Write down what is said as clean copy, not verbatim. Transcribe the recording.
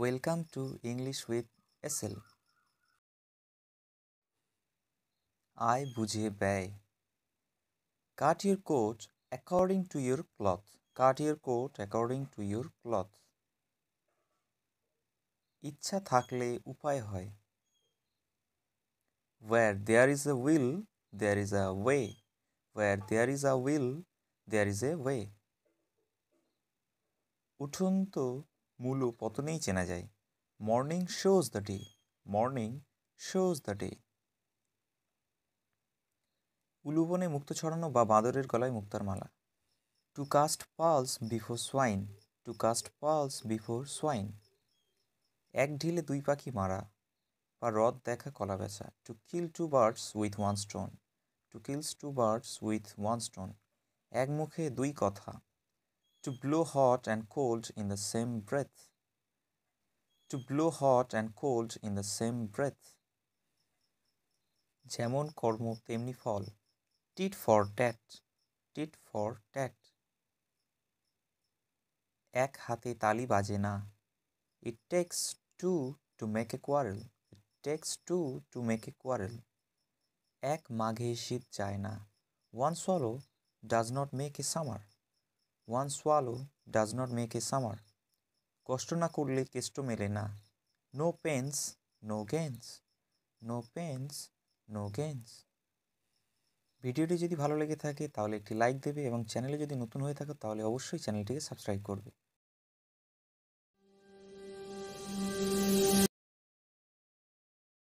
Welcome to English with SL. আয় বুঝে ব্যয়। Cut your coat according to your cloth. Cut your coat according to your cloth. ইচ্ছা থাকলে উপায় হয়। Where there is a will, there is a way. Where there is a will, there is a way. উঠুন তো মূল পতনেই চেনা যায়। Morning shows the day. Morning shows the day. উলুবনে মুক্ত ছড়ানো বা বাঁদরের গলায় মুক্তার মালা। To cast pearls before swine. To cast pearls before swine. এক ঢিলে দুই পাখি মারা বা রথ দেখা কলা বেচা। To kill two birds with one stone. To kill two birds with one stone. এক মুখে দুই কথা। To blow hot and cold in the same breath. To blow hot and cold in the same breath. যেমন কর্ম তেমনি ফল। Tit for tat. Tit for tat. এক হাতে তালি বাজে না। It takes two to make a quarrel. It takes two to make a quarrel. এক মাঘে শীত যায় না। One swallow does not make a summer. One swallow does not make a summer. কষ্ট না করলে কেষ্ট মেলে না। No pains, no gains. No pains, no gains. ভিডিওটি যদি ভালো লেগে থাকে তাহলে একটি লাইক দেবে এবং চ্যানেলে যদি নতুন হয়ে থাকো তাহলে অবশ্যই চ্যানেলটিকে সাবস্ক্রাইব করবে।